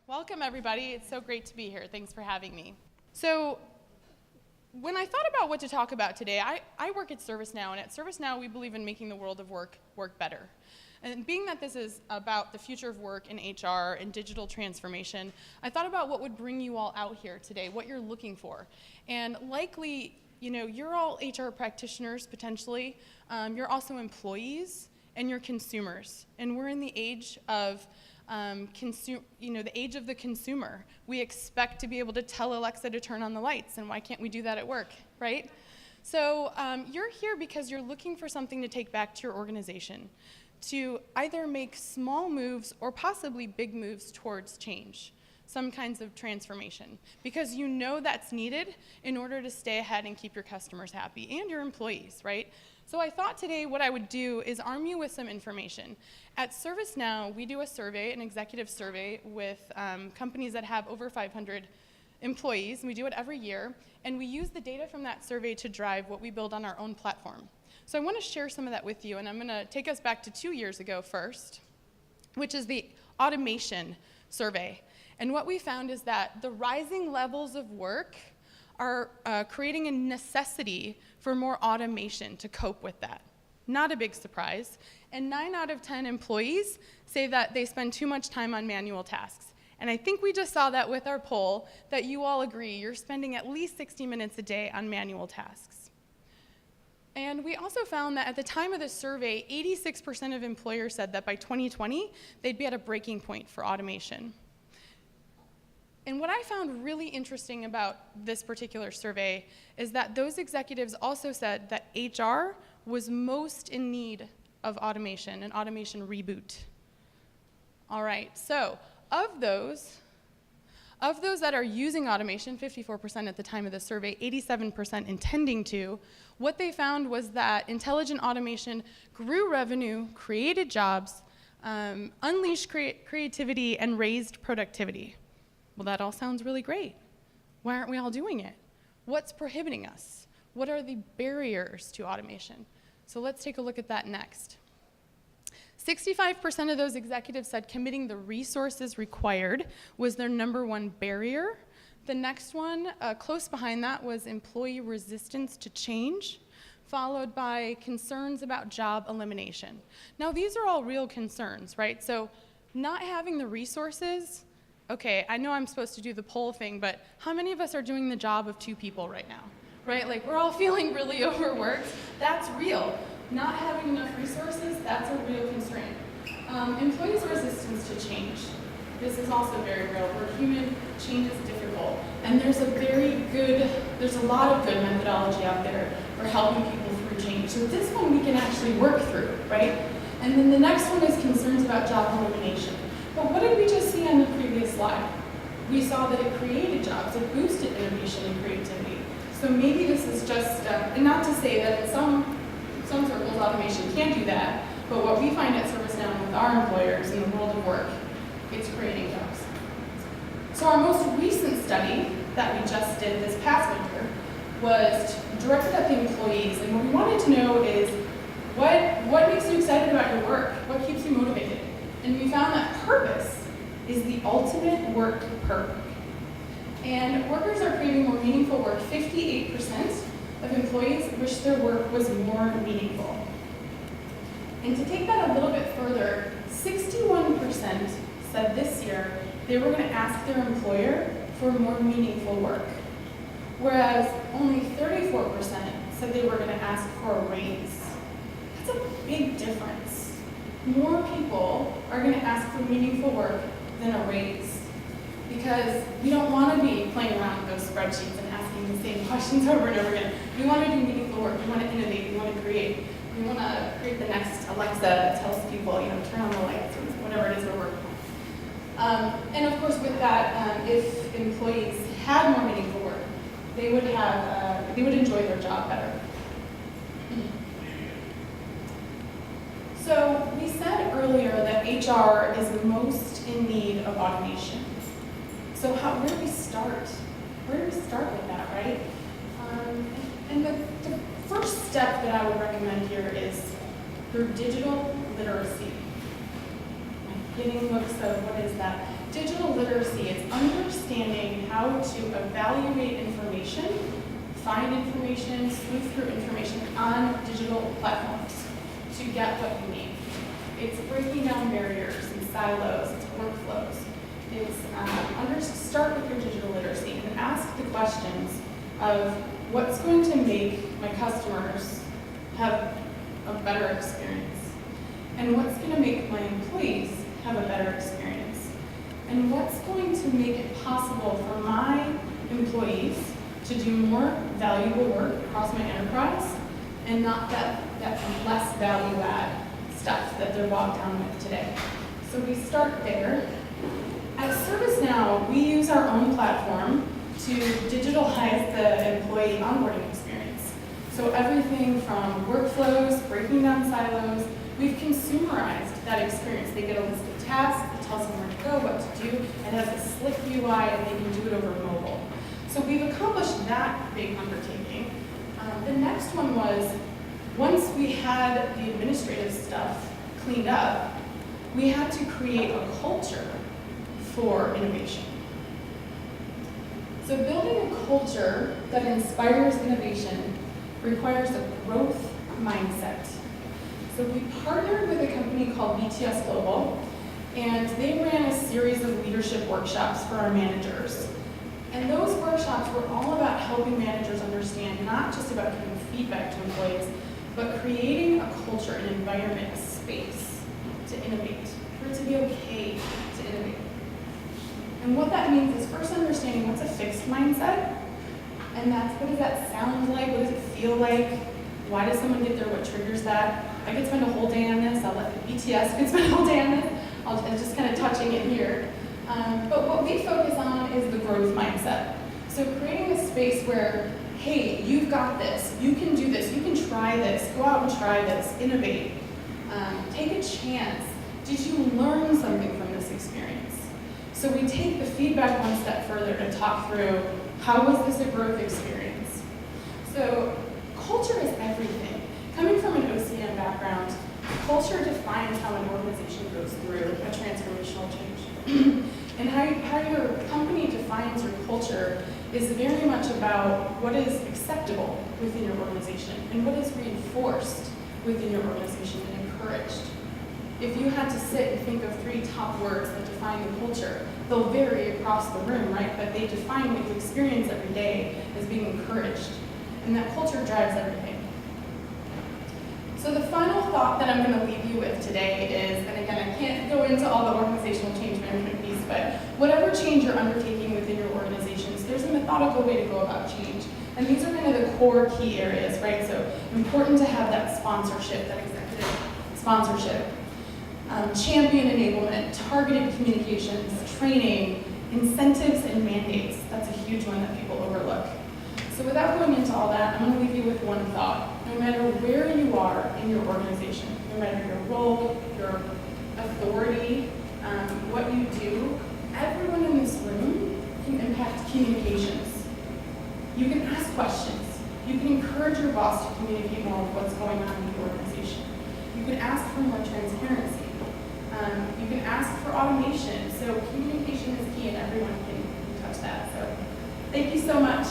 Welcome, everybody. It's so great to be here. Thanks for having me. So when I thought about what to talk about today, I work at ServiceNow, and at ServiceNow, we believe in making the world of work better. And being that this is about the future of work and HR and digital transformation, I thought about what would bring you all out here today, what you're looking for. And likely, you're all HR practitioners, potentially. You're also employees, and you're consumers. And we're in the age of the age of the consumer. We expect to be able to tell Alexa to turn on the lights, and why can't we do that at work, right? So you're here because you're looking for something to take back to your organization, to either make small moves or possibly big moves towards change, some kinds of transformation, because you know that's needed in order to stay ahead and keep your customers happy and your employees, right? So I thought today what I would do is arm you with some information. At ServiceNow, we do a survey, an executive survey, with companies that have over 500 employees, and we do it every year, and we use the data from that survey to drive what we build on our own platform. So I want to share some of that with you, and I'm going to take us back to 2 years ago first, which is the automation survey. And what we found is that the rising levels of work are creating a necessity for more automation to cope with that. Not a big surprise. And 9 out of 10 employees say that they spend too much time on manual tasks. And I think we just saw that with our poll, that you all agree you're spending at least 60 minutes a day on manual tasks. And we also found that at the time of the survey, 86% of employers said that by 2020, they'd be at a breaking point for automation. And what I found really interesting about this particular survey is that those executives also said that HR was most in need of automation, an automation reboot. All right, so of those that are using automation, 54% at the time of the survey, 87% intending to, what they found was that intelligent automation grew revenue, created jobs, unleashed creativity, and raised productivity. Well, that all sounds really great. Why aren't we all doing it? What's prohibiting us? What are the barriers to automation? So let's take a look at that next. 65% of those executives said committing the resources required was their #1 barrier. The next one, close behind that, was employee resistance to change, followed by concerns about job elimination. Now, these are all real concerns, right? So not having the resources, okay, I know I'm supposed to do the poll thing, but how many of us are doing the job of 2 people right now, right? Like, we're all feeling really overworked. That's real. Not having enough resources, that's a real constraint. Employees' resistance to change. This is also very real. We're human, change is difficult. And there's a lot of good methodology out there for helping people through change. So this one we can actually work through, right? And then the next one is concerns about job elimination. But what did we just see on the previous slide? We saw that it created jobs, it boosted innovation and creativity. So maybe this is just, and not to say that in some circles automation can do that, but what we find at ServiceNow with our employers in the world of work, it's creating jobs. So our most recent study that we just did this past winter was directed at the employees, and what we wanted to know is what makes you excited about your work? What keeps you motivated? And we found that purpose is the ultimate work perk. And workers are creating more meaningful work. 58% of employees wish their work was more meaningful. And to take that a little bit further, 61% said this year they were going to ask their employer for more meaningful work, whereas only 34% said they were going to ask for a raise. That's a big difference. More people are going to ask for meaningful work than a raise, because we don't want to be playing around with those spreadsheets and asking the same questions over and over again. We want to do meaningful work. We want to innovate. We want to create. We want to create the next Alexa that tells people, turn on the lights or whatever it is we're working on. And of course, with that, if employees had more meaningful work, they would enjoy their job better. So we said earlier that HR is most in need of automation. So where do we start? Where do we start with that, right? And the first step that I would recommend here is through digital literacy. Getting looks of what is that? Digital literacy is understanding how to evaluate information, find information, sleuth through information on digital platforms to get what you need. It's breaking down barriers and silos, it's workflows. It's start with your digital literacy and ask the questions of what's going to make my customers have a better experience, and what's going to make my employees have a better experience, and what's going to make it possible for my employees to do more valuable work across my enterprise and not that less value add stuff that they're bogged down with today. So we start there. At ServiceNow, we use our own platform to digitalize the employee onboarding experience. So everything from workflows, breaking down silos, we've consumerized that experience. They get a list of tasks, it tells them where to go, what to do, it has a slick UI, and they can do it over mobile. So we've accomplished that big undertaking. The next one was, once we had the administrative stuff cleaned up, we had to create a culture for innovation. So building a culture that inspires innovation requires a growth mindset. So we partnered with a company called BTS Global, and they ran a series of leadership workshops for our managers. And those workshops were all about helping managers understand not just about giving feedback to employees, but creating a culture, an environment, a space to innovate, for it to be okay to innovate. And what that means is first understanding what's a fixed mindset, and that's what does that sound like, what does it feel like, why does someone get there, what triggers that. I could spend a whole day on this, I'll let the BTS could spend a whole day on this, I'm just kind of touching it here. But what we focus on is the growth mindset. So creating a space where, hey, you've got this, you can do this, you can try this, go out and try this, innovate, take a chance. Did you learn something from this experience? So we take the feedback one step further to talk through, how was this a growth experience? So culture is everything. Coming from an OCM background, culture defines how an organization goes through a transformational change. And how your company defines your culture is very much about what is acceptable within your organization and what is reinforced within your organization and encouraged. If you had to sit and think of 3 top words that define the culture, they'll vary across the room, right? But they define what you experience every day as being encouraged. And that culture drives everything. So the final thought that I'm going to leave you with today is, and again, I can't go into all the organizational change management piece, but whatever change you're undertaking within your organizations, there's a methodical way to go about change. And these are kind of the core key areas, right? So important to have that sponsorship, that executive sponsorship. Champion enablement, targeted communications, training, incentives, and mandates. That's a huge one that people overlook. So without going into all that, I'm going to leave you with one thought. No matter where you are in your organization, no matter your role, your authority, what you do, everyone in this room can impact communications. You can ask questions. You can encourage your boss to communicate more of what's going on in the organization. You can ask for more transparency. You can ask for automation. So communication is key and everyone can touch that. So thank you so much.